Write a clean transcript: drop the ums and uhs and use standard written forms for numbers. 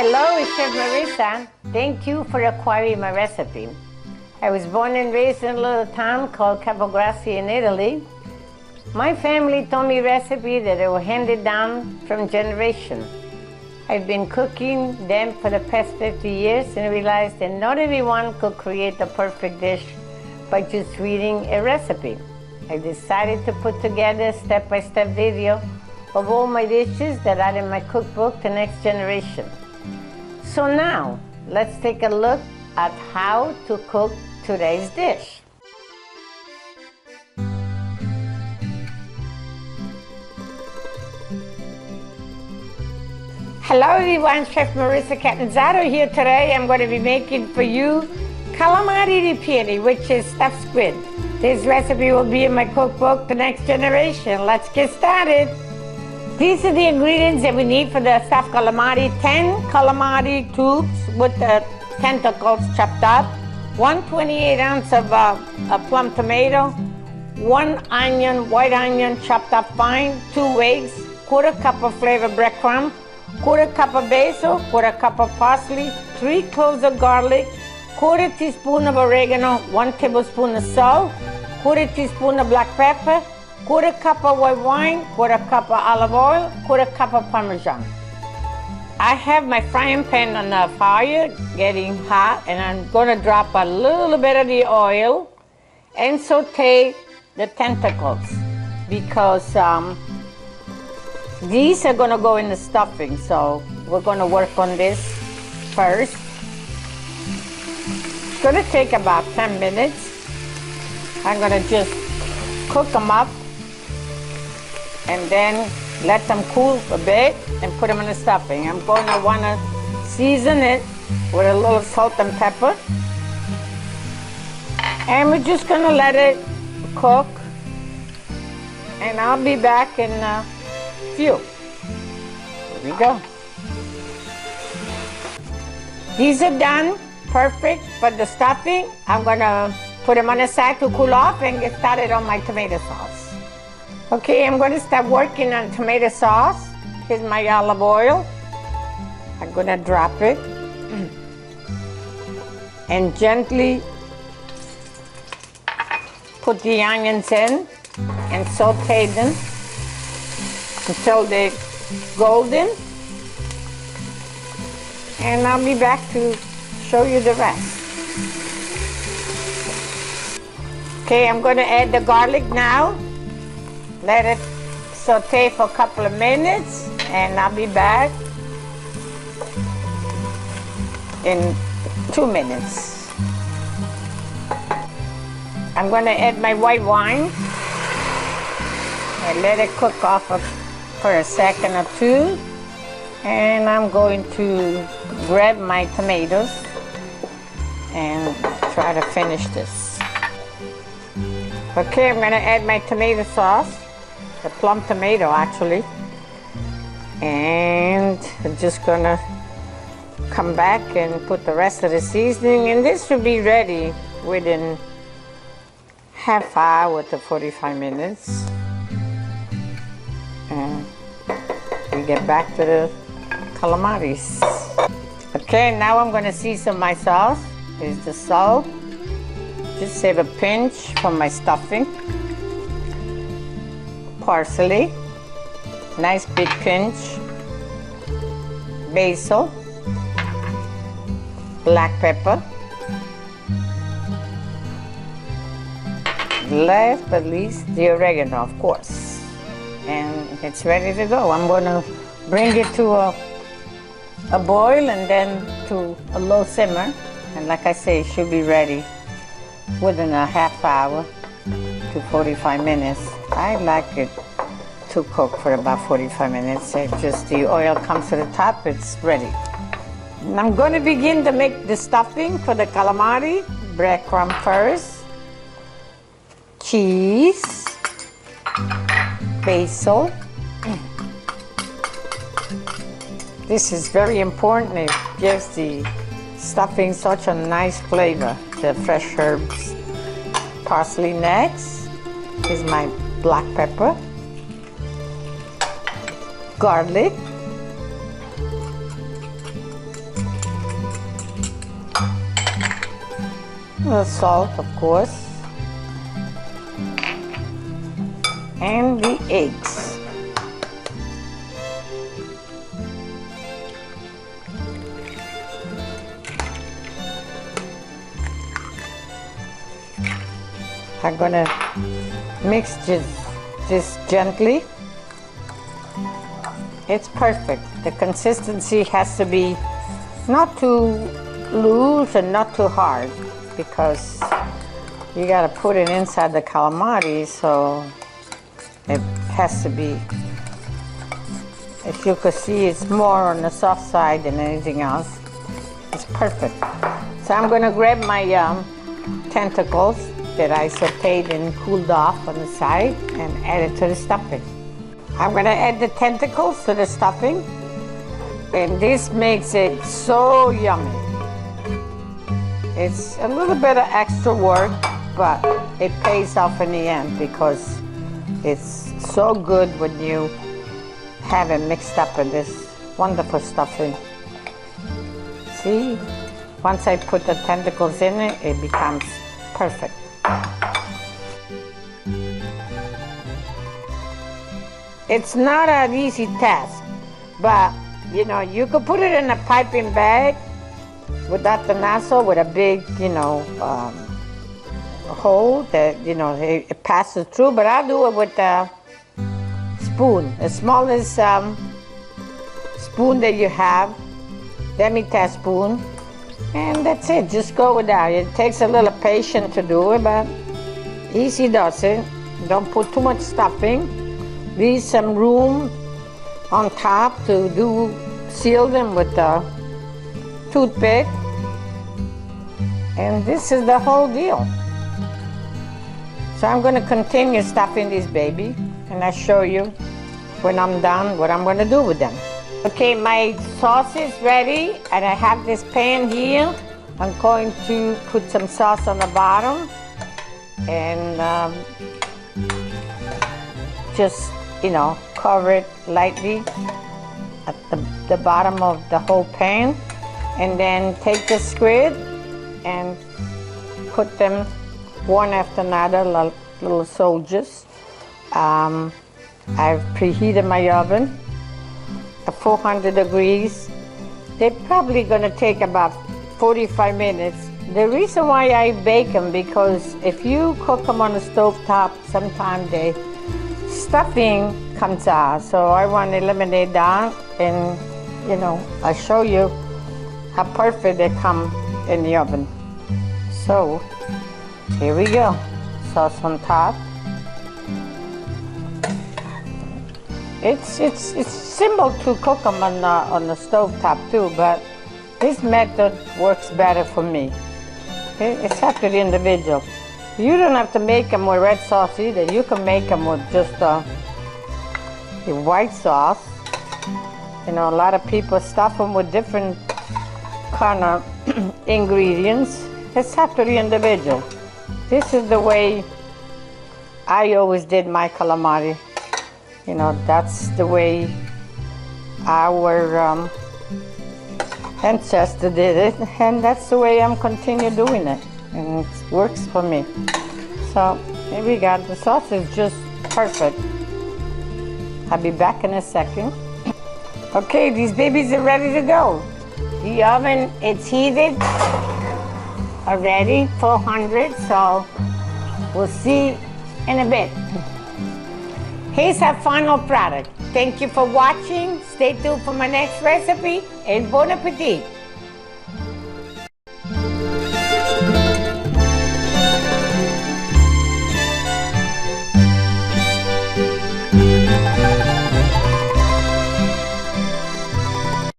Hello, it's Chef Marissa. Thank you for acquiring my recipe. I was born and raised in a little town called Capograssi in Italy. My family told me recipes that were handed down from generation. I've been cooking them for the past 50 years and realized that not everyone could create the perfect dish by just reading a recipe. I decided to put together a step-by-step video of all my dishes that are in my cookbook, The Next Generation. So now, let's take a look at how to cook today's dish. Hello everyone, Chef Marissa Catanzaro here today. I'm going to be making for you Calamari Ripieni, which is stuffed squid. This recipe will be in my cookbook, The Next Generation. Let's get started. These are the ingredients that we need for the stuffed calamari. 10 calamari tubes with the tentacles chopped up, 128 ounce of plum tomato, 1 onion, white onion chopped up fine, 2 eggs, 1/4 cup of flavored breadcrumb, 1/4 cup of basil, 1/4 cup of parsley, 3 cloves of garlic, 1/4 teaspoon of oregano, 1 tablespoon of salt, 1/4 teaspoon of black pepper, 1/4 cup of white wine, 1/4 cup of olive oil, 1/4 cup of Parmesan. I have my frying pan on the fire getting hot, and I'm going to drop a little bit of the oil and saute the tentacles because these are going to go in the stuffing. So we're going to work on this first. It's going to take about 10 minutes. I'm going to just cook them up and then let them cool a bit and put them in the stuffing. I'm going to want to season it with a little salt and pepper. And we're just going to let it cook. And I'll be back in a few. Here we go. These are done. Perfect for the stuffing. I'm going to put them on the side to cool off and get started on my tomato sauce. Okay, I'm going to start working on tomato sauce. Here's my olive oil. I'm going to drop it and gently put the onions in and saute them until they're golden. And I'll be back to show you the rest. Okay, I'm going to add the garlic now. Let it saute for a couple of minutes, and I'll be back in 2 minutes. I'm going to add my white wine and let it cook off for a second or two. And I'm going to grab my tomatoes and try to finish this. Okay, I'm going to add my tomato sauce. The plum tomato actually, and I'm just gonna come back and put the rest of the seasoning, and this should be ready within half hour to 45 minutes. And we get back to the calamaris. Okay, now I'm gonna season my sauce. Here's the salt. Just save a pinch for my stuffing. Parsley, nice big pinch, basil, black pepper, last but least the oregano, of course, and it's ready to go. I'm going to bring it to a boil and then to a low simmer, and like I say, it should be ready within a half hour to 45 minutes. I like it to cook for about 45 minutes. If just the oil comes to the top, it's ready. And I'm going to begin to make the stuffing for the calamari. Breadcrumb first, cheese, basil. This is very important. It gives the stuffing such a nice flavor. The fresh herbs. Parsley next. Is my black pepper, garlic, The salt, of course, and the eggs. I'm gonna mix this gently. It's perfect. The consistency has to be not too loose and not too hard, because you gotta put it inside the calamari, so it has to be, if you could see, it's more on the soft side than anything else. It's perfect. So I'm gonna grab my tentacles that I sauteed and cooled off on the side and add it to the stuffing. I'm gonna add the tentacles to the stuffing, and this makes it so yummy. It's a little bit of extra work, but it pays off in the end because it's so good when you have it mixed up in this wonderful stuffing. See, once I put the tentacles in it, it becomes perfect. It's not an easy task, but you know, you could put it in a piping bag without the nozzle, with a big, hole that, it passes through, but I'll do it with a spoon, the smallest spoon that you have, demi-tasse spoon, and that's it. Just go with that. It takes a little patience to do it, but easy does it. Don't put too much stuffing. Leave some room on top to seal them with a toothpick, and this is the whole deal. So I'm going to continue stuffing this baby, and I'll show you when I'm done what I'm going to do with them. Okay, my sauce is ready, and I have this pan here. I'm going to put some sauce on the bottom, and just cover it lightly at the bottom of the whole pan, and then take the squid and put them one after another like little soldiers. I've preheated my oven at 400 degrees. They're probably going to take about 45 minutes. The reason why I bake them, because if you cook them on the stove top, sometimes the stuffing comes out. So I want to eliminate that, and I'll show you how perfect they come in the oven. So here we go. Sauce on top. It's simple to cook them on the stove top too, but this method works better for me. Okay? It's up to the individual. You don't have to make them with red sauce either. You can make them with just the white sauce. A lot of people stuff them with different kind of ingredients. It's up to the individual. This is the way I always did my calamari. That's the way our ancestor did it, and that's the way I'm continue doing it, and it works for me. So here we got the sauce is just perfect. I'll be back in a second. Okay, these babies are ready to go. The oven, it's heated already, 400, so we'll see in a bit. Here's our final product. Thank you for watching. Stay tuned for my next recipe, and bon appetit.